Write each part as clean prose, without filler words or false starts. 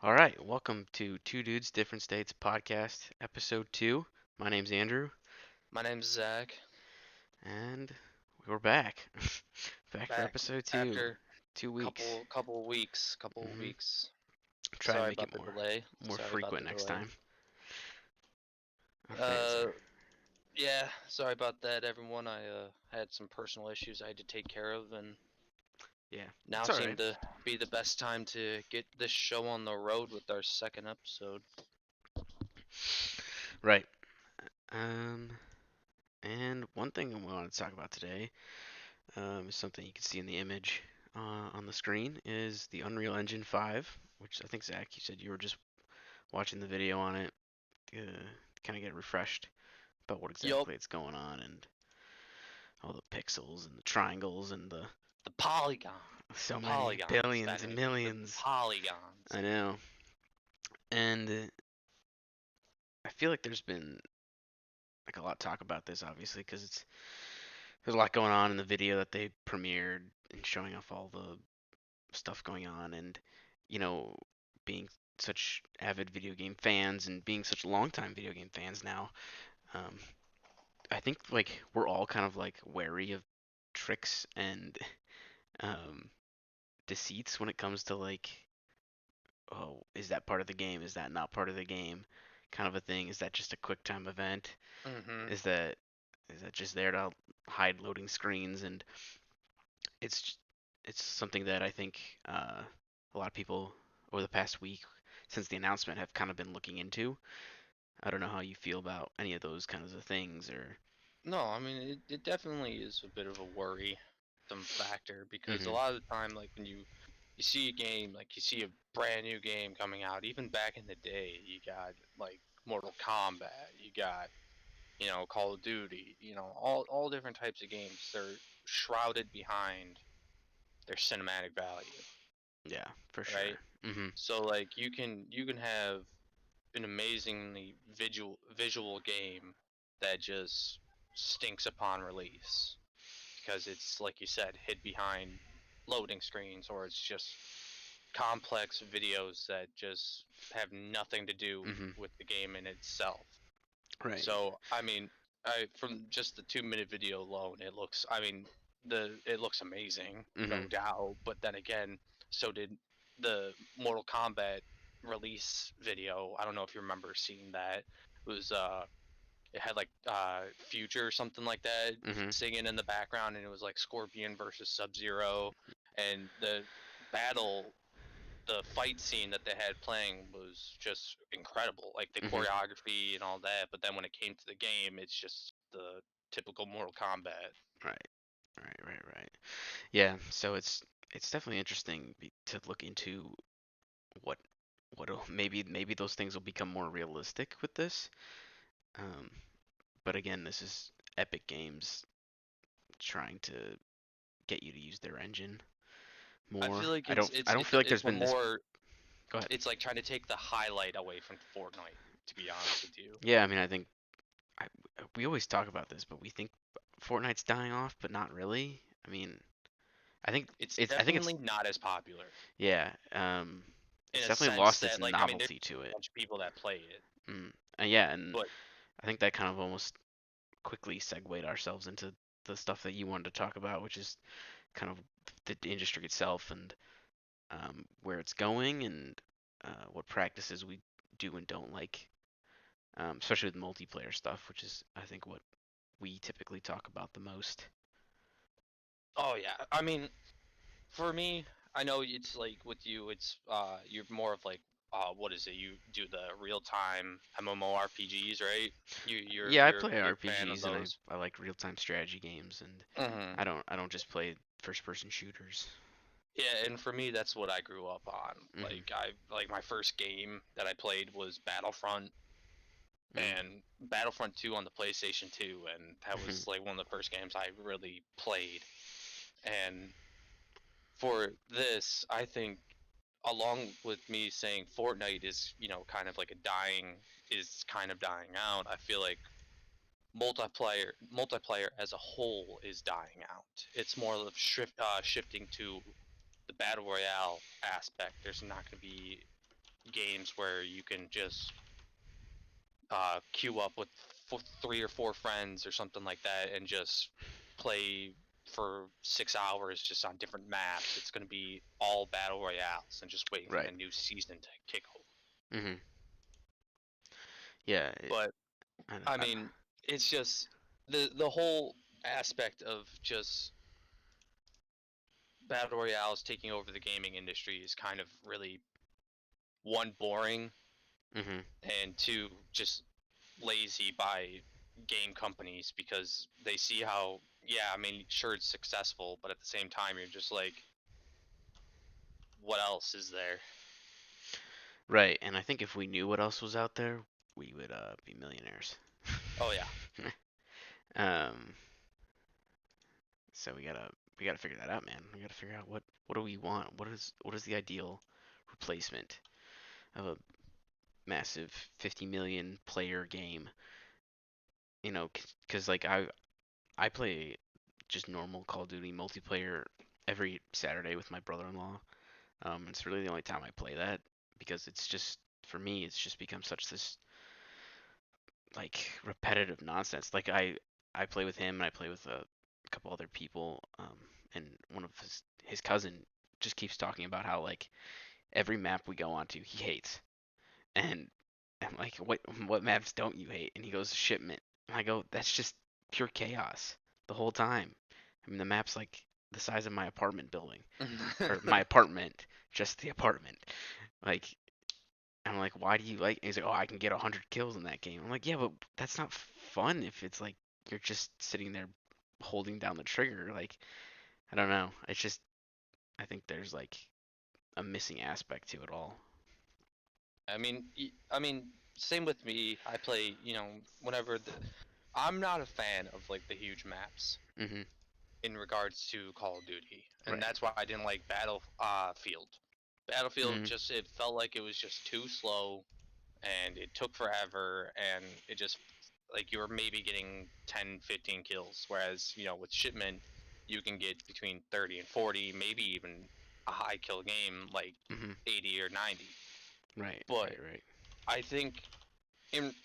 All right, welcome to Two Dudes, Different States podcast, episode 2. My name's Andrew, My name's Zach. and we're back. Back for Back episode 2. after 2 weeks. couple weeks, couple hmm weeks. Try and Sorry make it about the delay. more Sorry about frequent the next delay. time. Okay, Uh, sir. yeah, sorry about that, everyone. I had some personal issues I had to take care of, and Yeah, now it's all seemed right. to be the best time to get this show on the road with our second episode. Right. Um, and one thing we wanted to talk about today is something you can see in the image on the screen is the Unreal Engine 5, which I think Zach, you said you were just watching the video on it to kind of get refreshed about what Yup, exactly it's going on and all the pixels and the triangles and the the polygons, the so many polygons, billions that and is, the millions. polygons. I know. And I feel like there's been like a lot of talk about this, obviously, because there's a lot going on in the video that they premiered and showing off all the stuff going on, and you know, being such avid video game fans and being such longtime video game fans now, um, I think like we're all kind of like wary of tricks and um, deceits when it comes to like, oh, is that part of the game? Is that not part of the game? Kind of a thing. Is that just a quick time event? Mm-hmm. Is that just there to hide loading screens? And it's it's something that I think a lot of people over the past week since the announcement have kind of been looking into. I don't know how you feel about any of those kinds of things or. No, I mean it definitely is a bit of a worry, some factor because a Mhm. lot of the time, like when you see a game, like you see a brand new game coming out, even back in the day, you got like Mortal Kombat, you got Call of Duty, all different types of games. They're shrouded behind their cinematic value, Yeah, for right? sure. Mhm. So like you can have an amazingly visual game that just stinks upon release because it's like you said hid behind loading screens, or it's just complex videos that just have nothing to do Mhm. with the game in itself. Right. So I mean, I from just the 2 minute video alone, it looks amazing, no Mhm. doubt. But then again, so did the Mortal Kombat release video. I don't know if you remember seeing that. It was it had like Future or something like that Mhm. singing in the background, and it was like Scorpion versus Sub Zero, and the fight scene that they had playing was just incredible, like the Mhm. choreography and all that. But then when it came to the game, it's just the typical Mortal Kombat. Right. Right. Yeah, so it's definitely interesting to look into what maybe those things will become more realistic with this. Um, but again, this is Epic Games trying to get you to use their engine I more. feel like I don't feel like there's it's a been this. more Go ahead. it's like trying to take the highlight away from Fortnite. To be honest with you, Yeah, I mean, I think I, we always talk about this, but we think Fortnite's dying off, but not really. I mean, it's I think it's definitely not as popular yeah. in It's a definitely sense lost its that, like, I mean, there's novelty to a it. bunch of people that play it, Mm. Yeah, and but I think that kind of almost quickly segued ourselves into the stuff that you wanted to talk about, which is kind of the industry itself and where it's going and what practices we do and don't like, especially with multiplayer stuff, which is I think what we typically talk about the most. oh yeah, I mean, for me, I know it's like with you, it's you're more of like what is it? You do the real time MMORPGs, right? Yeah, I You're a play big fan of RPGs and those. I like real-time strategy games and Hmm. I don't just play first-person shooters. Yeah, and for me, that's what I grew up on. Mhm. Like my first game that I played was Battlefront, Mm. and Battlefront 2 on the PlayStation 2, and that Mhm. was like one of the first games I really played. And for this, I think along with me saying Fortnite is, kind of dying out, I feel like multiplayer as a whole is dying out. It's more of shifting to the battle royale aspect. There's not going to be games where you can just queue up with 3 or 4 friends or something like that and just play for 6 hours just on different maps. It's going to be all battle royales and just waiting for Right. the new season to kick over. Mhm. Yeah. But I, I I, mean, it's just the whole aspect of just battle royales taking over the gaming industry is kind of really one boring mhm. and two just lazy by game companies because they see how, yeah, I mean, sure, it's successful, but at the same time you're just like, what else is there? Right. And I think if we knew what else was out there, we would be millionaires. Oh yeah. um. So we gotta figure that out, man. We gotta figure out what do we want? What is the ideal replacement of a massive 50 million player game? You know, because like I play just normal Call of Duty multiplayer every Saturday with my brother-in-law. It's really the only time I play that because it's just for me it's just become such this like repetitive nonsense. Like I play with him and I play with a couple other people, and one of his cousin just keeps talking about how like every map we go onto he hates, and I'm like, what maps don't you hate? And he goes shipment, and I go, that's just pure chaos the whole time. I mean the map's like the size of my apartment building or my apartment, just the apartment. Like I'm like, why do you like? And he's like, oh, I can get 100 kills in that game. I'm like, yeah, but that's not fun if it's like you're just sitting there holding down the trigger. Like, I don't know. It's just, I think there's like a missing aspect to it all. I mean, same with me. I play, whenever I'm not a fan of like the huge maps Mhm. in regards to Call of Duty, and Right. that's why I didn't like Field. Battlefield Mhm. just, it felt like it was just too slow and it took forever and it just, like, you were maybe getting 10, 15 kills, whereas with Shipment you can get between 30 and 40, maybe even a high kill game like Mhm. 80 or 90. Right. But Right. Right. I think,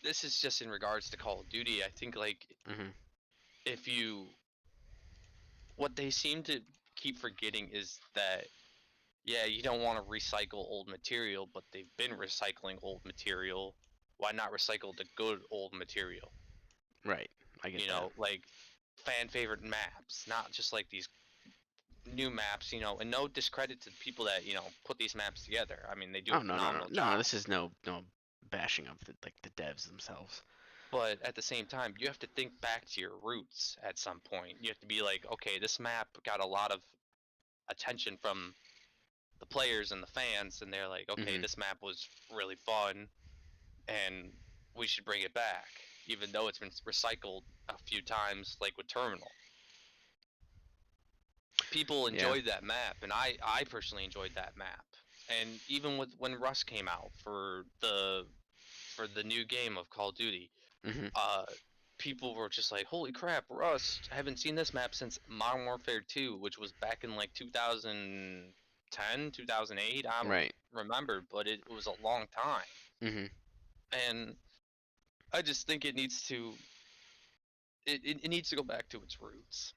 this is just in regards to Call of Duty, I think, like, Mhm. if you what they seem to keep forgetting is that, yeah, you don't want to recycle old material, but they've been recycling old material. Why not recycle the good old material? Right. I get that. Like fan favorite maps, not just like these new maps, and no discredit to the people that, put these maps together. I mean, they do Oh a no no no phenomenal no no. job. This is no bashing of the devs themselves. But at the same time, you have to think back to your roots at some point. You have to be like, okay, this map got a lot of attention from the players and the fans, and they're like, okay, Mhm. this map was really fun, and we should bring it back, even though it's been recycled a few times, like with Terminal. People Yeah. enjoyed that map, and I personally enjoyed that map. And even with when Rust came out for the new game of Call of Duty, Mhm. uh, people were just like, "Holy crap, Rust! I haven't seen this map since Modern Warfare 2, which was back in like 2010, 2008. I don't Right. remember, but it was a long time." Mhm. And I just think it needs to go back to its roots.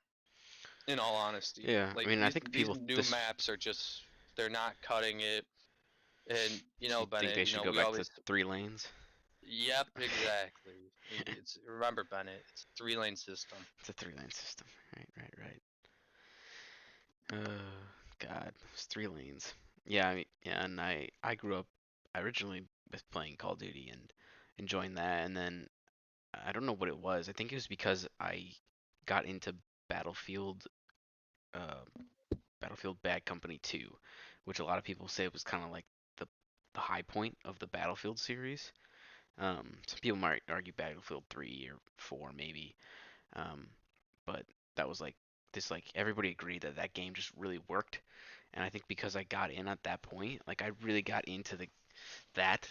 In all honesty, Yeah. I like mean, I think these people new this maps are just, they're not cutting it. And you think Bennett, they should go we back to always, 3 lanes. yep, exactly. It's, remember, Bennett, it's a 3-lane system. It's a 3 lane system. Right. Right. Right. God, it's 3 lanes. Yeah, yeah, and I grew up. I originally was playing Call of Duty and enjoying that, and then I don't know what it was. I think it was because I got into Battlefield, uh, Battlefield Bad Company 2, which a lot of people say was kind of like the the high point of the Battlefield series. Some people might argue Battlefield 3 or 4 maybe, um, but that was like this like everybody agreed that that game just really worked, and I think because I got in at that point, like I really got into the that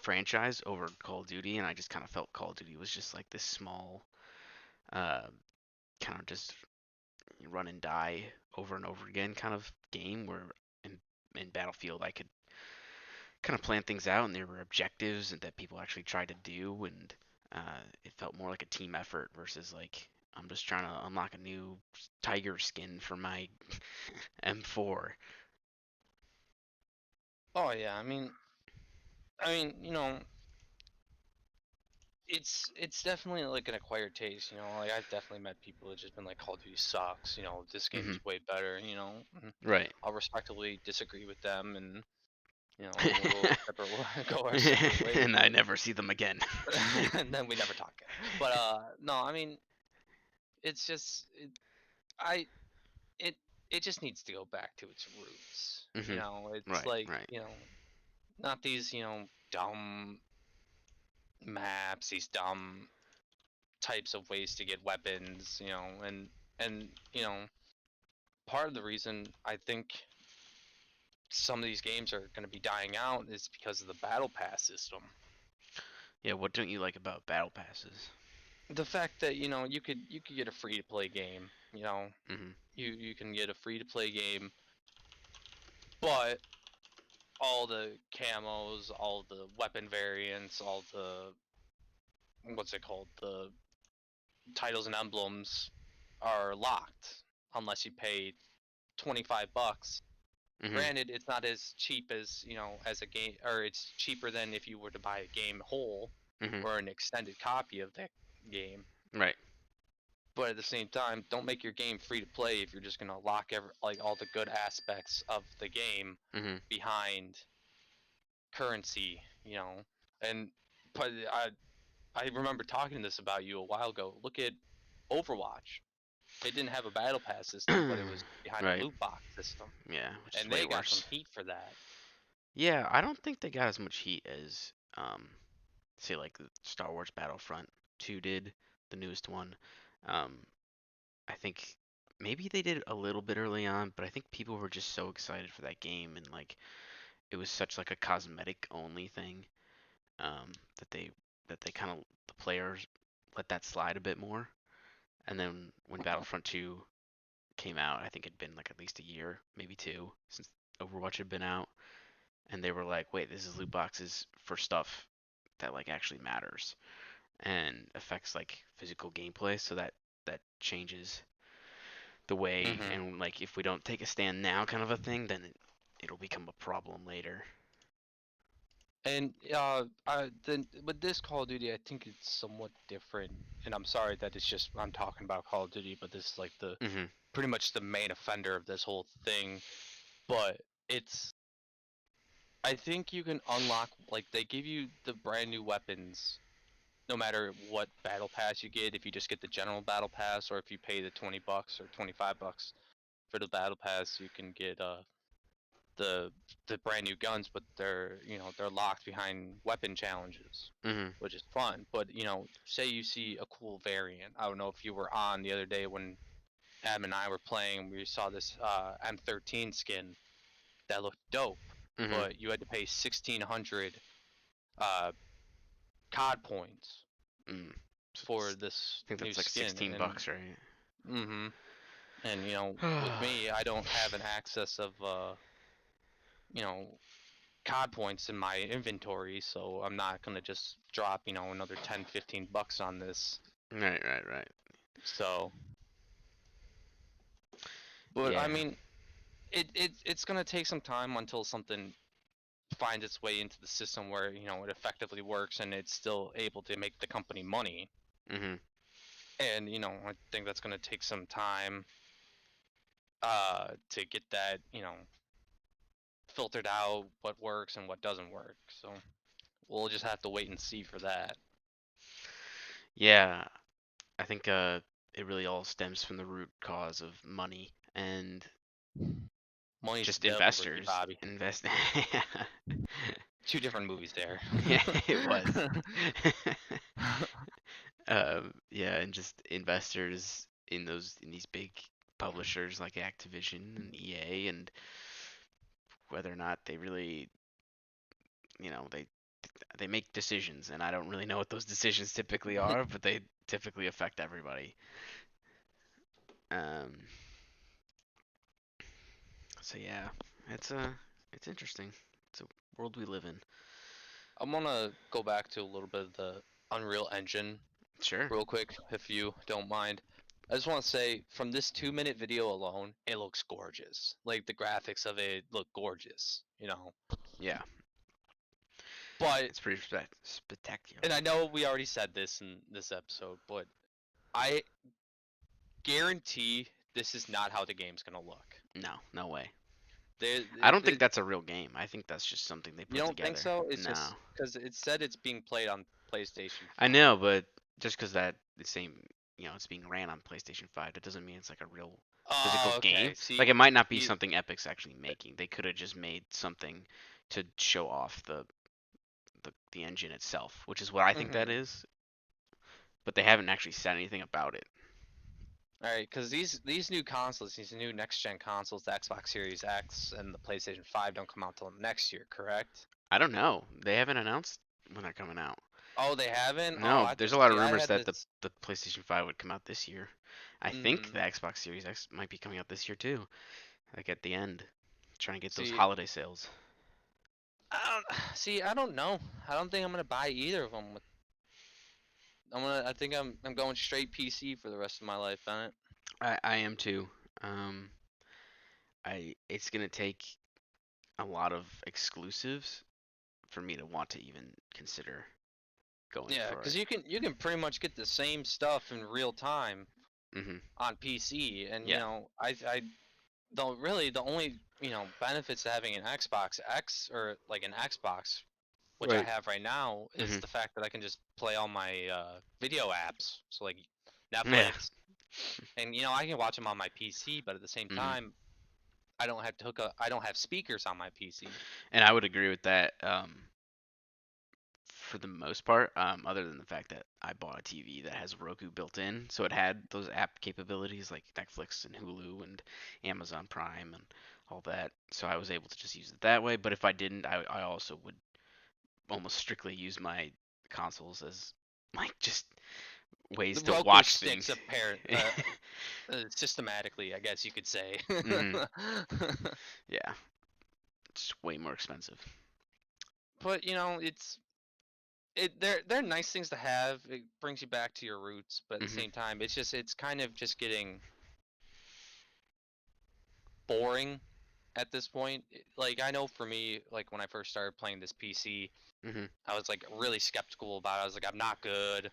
franchise over Call of Duty, and I just kind of felt Call of Duty was just like this small, uh, kind of just run and die over and over again kind of game where in Battlefield I could kind of planned things out, and there were objectives and that people actually tried to do, and it felt more like a team effort versus like I'm just trying to unlock a new tiger skin for my M4. Oh yeah, I mean, it's definitely like an acquired taste. Like I've definitely met people that just been like, Call of Duty sucks. This game Hmm. is way better. Right. I'll respectively disagree with them, and and we'll go separate go our separate ways, And I never see them again. and then we never talk again. But no, I mean, it's just I it it just needs to go back to its roots. Hmm. It's Right. like Right. not these dumb maps, these dumb types of ways to get weapons, and part of the reason I think some of these games are going to be dying out is because of the battle pass system. Yeah. What don't you like about battle passes? The fact that you could get a free to play game, Hmm. you can get a free to play game, but all the camos, all the weapon variants, all the what's it called, the titles and emblems are locked unless you pay $25. Hmm. Granted, it's not as cheap as as a game, or it's cheaper than if you were to buy a game whole Hmm. or an extended copy of that game. Right. But at the same time, don't make your game free to play if you're just gonna lock like all the good aspects of the game Hmm. behind currency. And but I remember talking this about you a while ago. Look at Overwatch. It didn't have a battle pass system, but it was behind a Right. loot box system, Yeah, which is and way they got some worse. heat for that. Yeah, I don't think they got as much heat as say like the Star Wars Battlefront 2 did, the newest one. Um, I think maybe they did a little bit early on, but I think people were just so excited for that game, and like it was such like a cosmetic only thing, that they kind of, the players let that slide a bit more. And then when Battlefront 2 came out, I think it'd been like at least a year, maybe two, since Overwatch had been out, and they were like, "Wait, this is loot boxes for stuff that like actually matters and affects like physical gameplay." So that changes the way, hmm and like if we don't take a stand now, kind of a thing, then it'll become a problem later. And then with this Call of Duty, I think it's somewhat different. And I'm sorry that it's just I'm talking about Call of Duty, but this is like the Mhm. pretty much the main offender of this whole thing. But it's I think you can unlock, like, they give you the brand new weapons no matter what battle pass you get. If you just get the general battle pass, or if you pay the $20 or $25 for the battle pass, you can get the the brand new guns, but they're locked behind weapon challenges, Mhm. which is fun. But say you see a cool variant. I don't know if you were on the other day when Adam and I were playing. We saw this M13 skin that looked dope, Mhm. but you had to pay 1,600 uh, COD points Mm. So for it's, this I think new that's like skin, 16 and bucks, right? hmm and with me, I don't have an access of you know COD points in my inventory, so I'm not gonna just drop another 10, $15 on this. Right, right, right. So, but I Yeah. mean, it's gonna take some time until something finds its way into the system where it effectively works and it's still able to make the company money. Mhm. And I think that's gonna take some time to get that filtered out, what works and what doesn't work. So we'll just have to wait and see for that. Yeah, I think it really all stems from the root cause of money and Money's the just devil, Ricky investors Bobby. invest. Two different movies there. Yeah, it was. Yeah, and just investors in these big publishers like Activision and EA, and whether or not they really, they make decisions, and I don't really know what those decisions typically are, but they typically affect everybody. Um, so yeah, it's it's interesting. It's a world we live in. I'm gonna go back to a little bit of the Unreal Engine Sure. real quick, if you don't mind. I just want to say, from this 2 minute video alone, it looks gorgeous. Like the graphics of it look gorgeous, you know. Yeah, But, it's pretty spectacular. and I know we already said this in this episode, but I guarantee this is not how the game's gonna look. No, no way. There, I don't think that's a real game. I think that's just something they you put don't think together. so? It's No. just because it said it's being played on PlayStation I 5. know, but just because that the same, it's being ran on PlayStation 5, that doesn't mean it's like a real physical Oh, okay. game. Like See, it might not be you, something Epic's actually making. They could have just made something to show off the engine itself, which is what I think that mhm. is. But they haven't actually said anything about it. All right, because these new consoles, these new next gen consoles, the Xbox Series X and the PlayStation 5 don't come out till next year, correct? I don't know. They haven't announced when they're coming out. Oh, they haven't. Oh, No, I there's thought. a lot of See, I rumors had that this. the PlayStation 5 would come out this year. I think Mm, the Xbox Series X might be coming out this year too, like at the end, trying to get those see, holiday sales. I don't see. I don't know. I don't think I'm gonna buy either of them. I think I'm going straight PC for the rest of my life, Bennett. I am too. Um, it's gonna take a lot of exclusives for me to want to even consider going Yeah, for because it. you can pretty much get the same stuff in real time Mhm. on PC, and Yeah. I don't really the only benefits to having an Xbox X or like an Xbox, which I Right. have right now, is Mhm. the fact that I can just play all my video apps, so like Yeah. Netflix, and I can watch them on my PC, but at the same Mhm. time, I don't have speakers on my PC. And I would agree with that. For the most part, other than the fact that I bought a TV that has Roku built in, so it had those app capabilities like Netflix and Hulu and Amazon Prime and all that. So I was able to just use it that way. But if I didn't, I also would almost strictly use my consoles as like just ways The to Roku watch sticks things. apparent systematically, I guess you could say. Hmm. Yeah, it's way more expensive. But they're nice things to have. It brings you back to your roots, but at the Hmm. same time, it's kind of just getting boring at this point. Like I know for me, like when I first started playing this PC, Hmm. I was like really skeptical about it. I was like, I'm not good.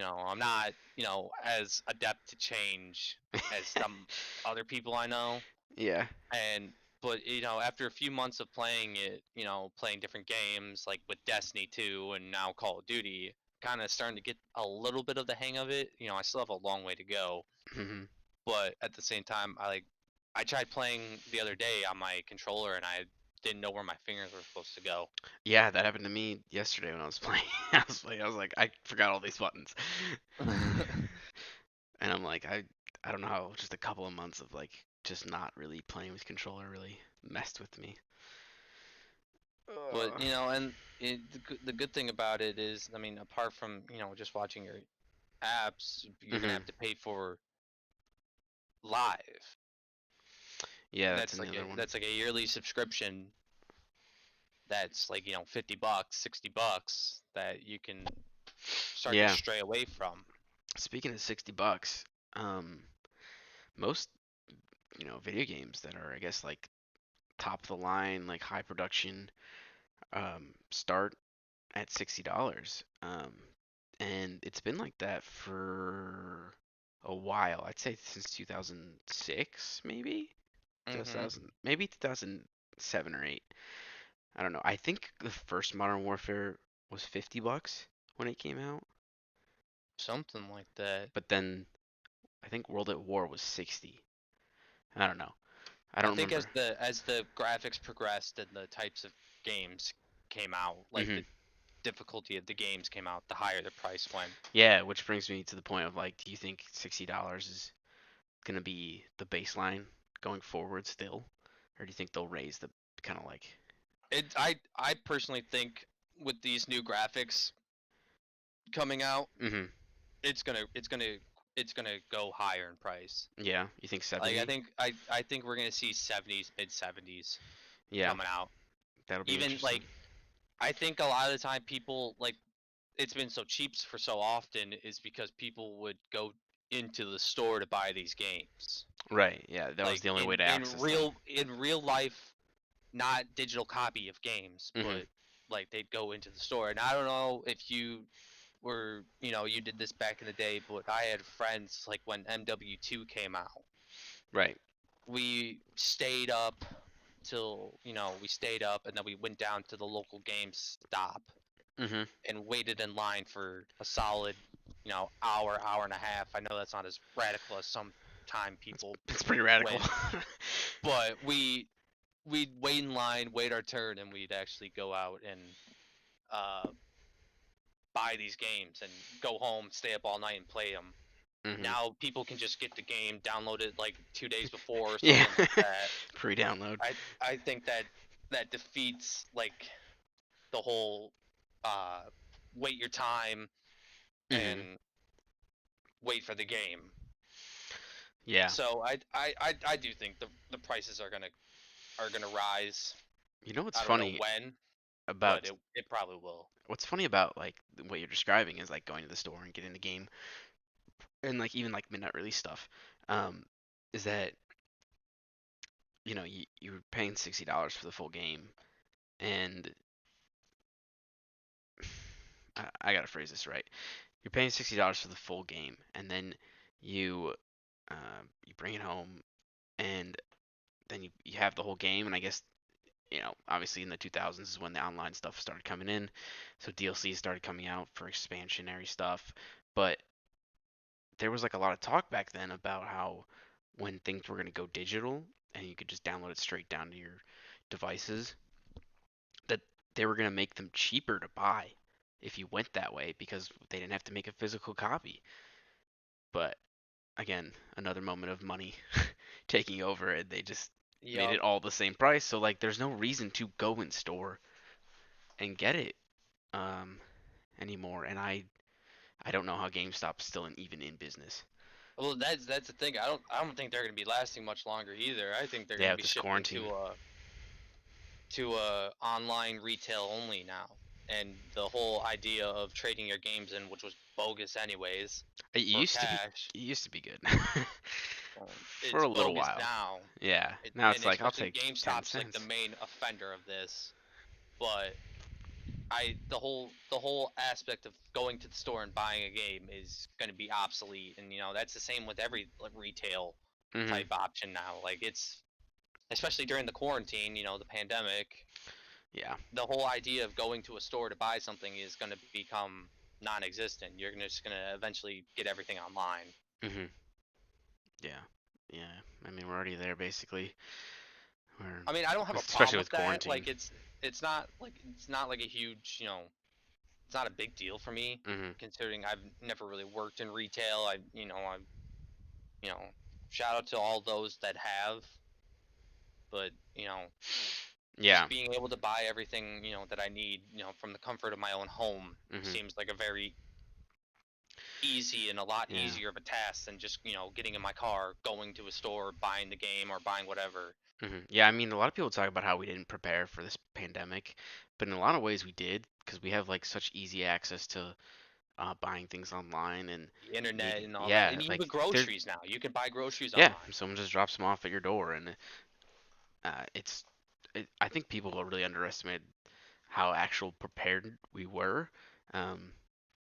I'm not, as adept to change as some other people I know. Yeah. And but after a few months of playing it, playing different games like with Destiny 2 and now Call of Duty, kind of starting to get a little bit of the hang of it. I still have a long way to go, Hmm. but at the same time, I tried playing the other day on my controller and I didn't know where my fingers were supposed to go. Yeah, that happened to me yesterday when I was playing. I was like, I forgot all these buttons. And I'm like, I don't know how just a couple of months of like just not really playing with controller really messed with me. But Ugh. the good thing about it is, I mean, apart from just watching your apps, you're gonna Hmm. have to pay for live. Yeah, that's That's like another a one. that's like a yearly subscription. That's like $50, $60 that you can start to Yeah. stray away from. Speaking of $60, um, most video games that are I guess like top of the line, like high production, start at $60. And it's been like that for a while. I'd say since 2006, maybe Hmm. 2000, maybe 2007 or 8. I don't know. I think the first Modern Warfare was $50 when it came out, Something like that. but then I think World at War was 60. I don't know. I I don't think remember. as the graphics progressed and the types of games came out, like Hmm. the difficulty of the games came out, the higher the price went. Yeah, which brings me to the point of like, do you think $60 is gonna be the baseline going forward still, or do you think they'll raise the kind of like? I personally think with these new graphics coming out, Hmm. it's gonna go higher in price. Yeah, you think Like 70? I think we're gonna see 70s, mid 70s Yeah, coming out. that'll be Even interesting. like I think a lot of the time people like it's been so cheap for so often is because people would go into the store to buy these games. Right. Yeah, that was Like the only way to access them. in real life, not digital copy of games, Mhm. but like they'd go into the store. And I don't know if you were, you did this back in the day, but I had friends like when MW2 came out. Right. We stayed up till, we stayed up and then we went down to the local game stop Mhm. and waited in line for a solid, hour and a half. I know that's not as radical as some time people It's pretty radical. went, but we'd wait in line, wait our turn, and we'd actually go out and uh, buy these games and go home, stay up all night and play them. Mhm. Now people can just get the game, download it like 2 days before or Yeah. something like that. Pre-download. I think that defeats like the whole uh, wait your time Mhm. and wait for the game. Yeah. So I do think the prices are gonna rise. You know what's I don't know funny when, but about it probably will. like what you're describing is like going to the store and getting the game and like even like midnight release stuff. Um, is that you're paying $60 for the full game, and I gotta phrase this right. You're paying $60 for the full game, and then you you bring it home, and then you have the whole game, and I guess obviously in the 2000s is when the online stuff started coming in, so DLC started coming out for expansionary stuff, but there was like a lot of talk back then about how when things were going to go digital and you could just download it straight down to your devices, that they were going to make them cheaper to buy if you went that way because they didn't have to make a physical copy. But again, another moment of money taking over, and they just made it Yup. all the same price. So like, there's no reason to go in store and get it um, anymore. And I don't know how GameStop's still even in business. Well, that's the thing. I don't think they're gonna be lasting much longer either. I think they're Yeah, gonna with be this shifting quarantine. to a online retail only now. And the whole idea of trading your games in, which was bogus anyways, It for used to be cash, it used to be good for it's a little bogus while. now. Yeah. Now And it's like I'll especially take 10 GameStop's like the cents. main offender of this. But the whole aspect of going to the store and buying a game is going to be obsolete, and that's the same with every like, retail Mhm. type option now. Like it's especially during the quarantine, the pandemic, Yeah. the whole idea of going to a store to buy something is going to become non-existent. You're just going to eventually get everything online. Mhm. Yeah. Yeah. I mean, we're already there basically. We're I mean, I don't have a problem especially with with that. quarantine. Like it's not like a huge, it's not a big deal for me Mhm. considering I've never really worked in retail. You know, shout out to all those that have, but Yeah. just being able to buy everything that I need, from the comfort of my own home Mhm. seems like a very easy and a lot Yeah. easier of a task than just getting in my car, going to a store, buying the game or buying whatever. Yeah, I mean, a lot of people talk about how we didn't prepare for this pandemic, but in a lot of ways we did because we have like such easy access to buying things online and The internet media. and all that, Yeah, and even like there, groceries now. You can buy groceries yeah, online. someone just drops them off at your door, and I think people really underestimated how actual prepared we were, um,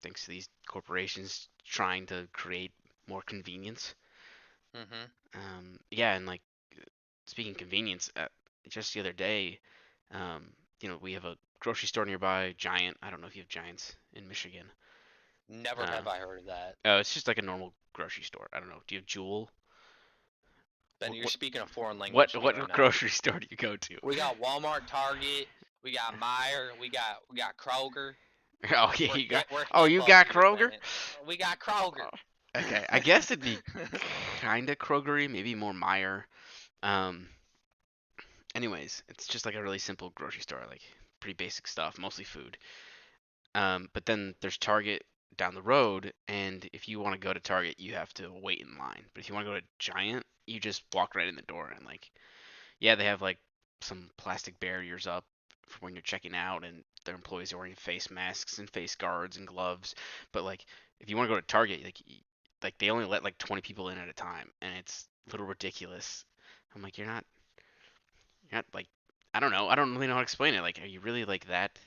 thanks to these corporations trying to create more convenience. Hmm. Yeah, and like speaking of convenience, just the other day, um, we have a grocery store nearby, Giant. I don't know if you have Giants in Michigan. Never Uh, have I heard of that. it's just like a normal grocery store. I don't know. Do you have Jewel? Ben, What you're what speaking a foreign what, language to me right what now. grocery store do you go to? We got Walmart, Target, we got Meyer, we got Kroger. Oh yeah, We're you got. hip, we're Oh, hip you up got here, Kroger? Bennett. We got Kroger. Oh, okay, I guess it'd be kind of Krogery, maybe more Meyer. Um, anyways, it's just like a really simple grocery store, like pretty basic stuff, mostly food. But then there's Target down the road, and if you want to go to Target, you have to wait in line. But if you want to go to Giant, you just walk right in the door, and like, yeah, they have like some plastic barriers up, for when you're checking out, and their employees are wearing face masks and face guards and gloves. But like, if you want to go to Target, like they only let like 20 people in at a time, and it's a little ridiculous. I'm like, you're not like, I don't know, I don't really know how to explain it. Like, are you really like that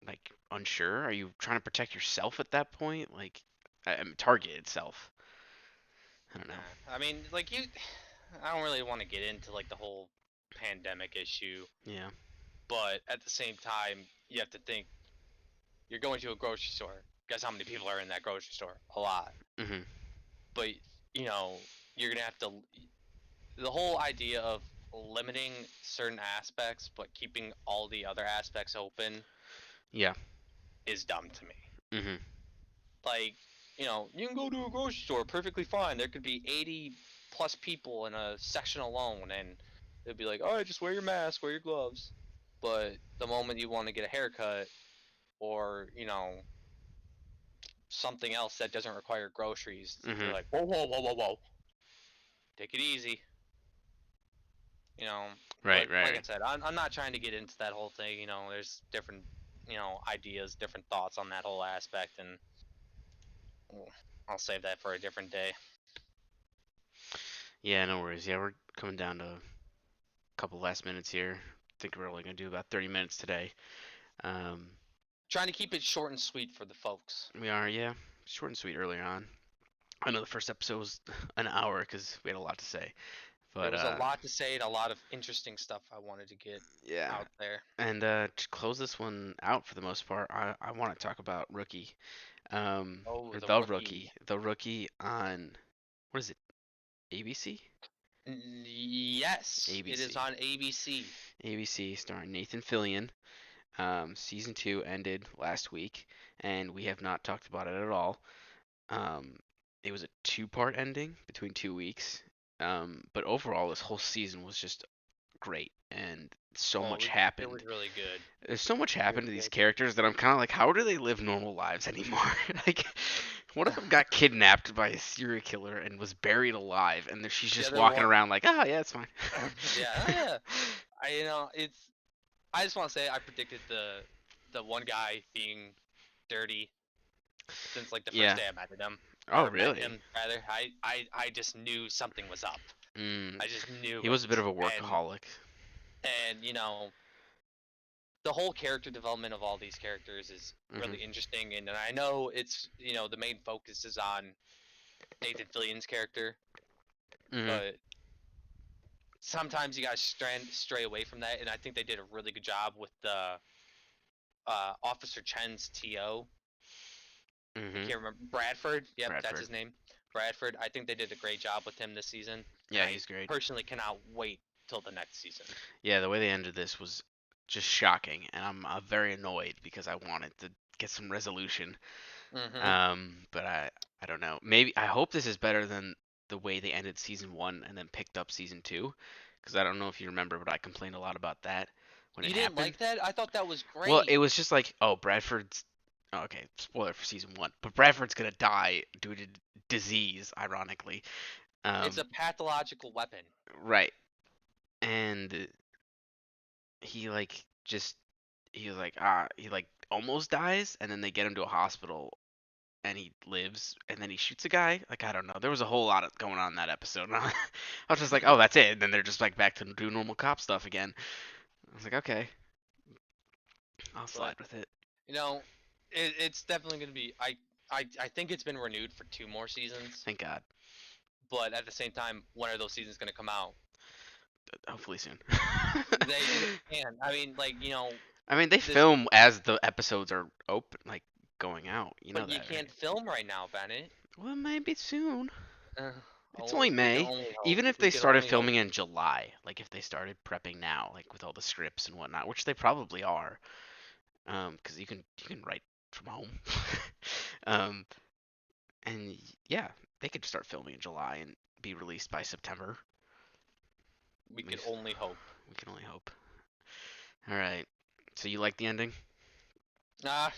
like unsure? Are you trying to protect yourself at that point? Like, Target itself. I don't know. Nah, I mean, like you, I don't really want to get into like the whole pandemic issue, Yeah. but at the same time, you have to think you're going to a grocery store. Guess how many people are in that grocery store? A lot. Mhm. But you know, you're gonna have to. The whole idea of limiting certain aspects but keeping all the other aspects open Yeah. is dumb to me. Mhm. Like, you can go to a grocery store perfectly fine. There could be 80 plus people in a section alone, and they'd be like, all right, just wear your mask, wear your gloves. But the moment you want to get a haircut or, something else that doesn't require groceries, they're Mhm. like, whoa, whoa, whoa, whoa, whoa. Take it easy. you know. Right. But Right. like I Right. said, I'm not trying to get into that whole thing. There's different, ideas, different thoughts on that whole aspect, and well, I'll save that for a different day. Yeah. No worries. Yeah, we're coming down to a couple last minutes here. I think we're only gonna do about 30 minutes today. Um, Trying to keep it short and sweet for the folks. we are, yeah, short and sweet earlier on. I know the first episode was an hour because we had a lot to say, There but was a lot to say and a lot of interesting stuff I wanted to get yeah. out there. And to close this one out for the most part, I want to talk about Rookie, Oh, or the The rookie. Rookie on, what is it? ABC? Yes, it is ABC. on ABC. ABC starring Nathan Fillion. Season 2 ended last week, and we have not talked about it at all. Um, it was a two-part ending between 2 weeks. But overall, this whole season was just great, and so Oh, much it was happened. really good. There's so much Really happened to these good. characters that I'm kind of like, how do they live normal lives anymore? Like, one of them got kidnapped by a serial killer and was buried alive, and then she's The just other walking one, around like, oh yeah, it's fine. yeah, oh, yeah. It's. I just want to say I predicted the one guy being dirty since like the first Yeah. day I met him Oh or met really? him rather. I just knew something was up. Mm, I just knew he was a bit it. of a And workaholic. and the whole character development of all these characters is Mhm. really interesting, and I know it's the main focus is on Nathan Fillion's character, Mhm. but sometimes you guys stray away from that, and I think they did a really good job with the Officer Chen's TO. I Mhm. can't remember Bradford. Yep, that's Bradford. his name. Bradford. I think they did a great job with him this season, and Yeah, I he's great. personally cannot wait till the next season. Yeah, the way they ended this was just shocking, and I'm very annoyed because I wanted to get some resolution. Hmm. But I don't know. Maybe I hope this is better than the way they ended season 1 and then picked up season 2, because I don't know if you remember, but I complained a lot about that when it You didn't happened. like that? I thought that was Well, great. it was just like, oh, Bradford's. Oh, okay, spoiler for season 1, but Bradford's gonna die due to disease, ironically. It's Um, a pathological weapon. right, and he like just he was like he like almost dies, and then they get him to a hospital, and he lives, and then he shoots a guy. Like, I don't know, there was a whole lot of going on in that episode. And I was just like, oh, that's it. And then they're just like back to do normal cop stuff again. I was like, okay, I'll But slide with it. you know, it's definitely going to be. I think it's been renewed for 2 more seasons. Thank God. But at the same time, when are those seasons going to come out? Hopefully soon. They can. I mean, like I mean, they this, film as the episodes are open, like going out. You know but you that, right? can't film right now, Bennett. Well, maybe soon. Uh, It's only we can May. only hope. Even if We they can started only hope. filming in July, like if they started prepping now, like with all the scripts and whatnot, which they probably are, because you can write from home. um, and yeah, they could start filming in July and be released by September. We At can least only hope. we can only hope. All right. So you like the ending? Yeah,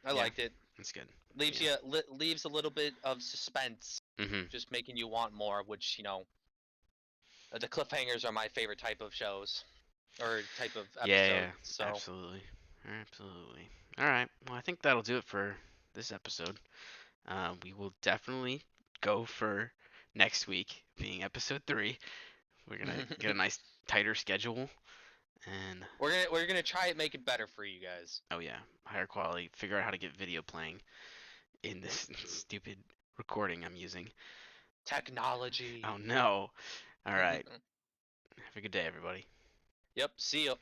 I Yeah, liked it. that's good. Leaves Yeah. you leaves a little bit of suspense, Mhm. just making you want more. Which the cliffhangers are my favorite type of shows. or type of Yeah, episode. yeah, So absolutely, absolutely. All right. Well, I think that'll do it for this episode. We will definitely go for next week being episode 3. We're gonna get a nice tighter schedule and we're gonna try and make it better for you guys. oh yeah, higher quality. Figure out how to get video playing in this stupid recording I'm using. Oh Technology. no. All right. Have a good day, everybody. Yep. See ya.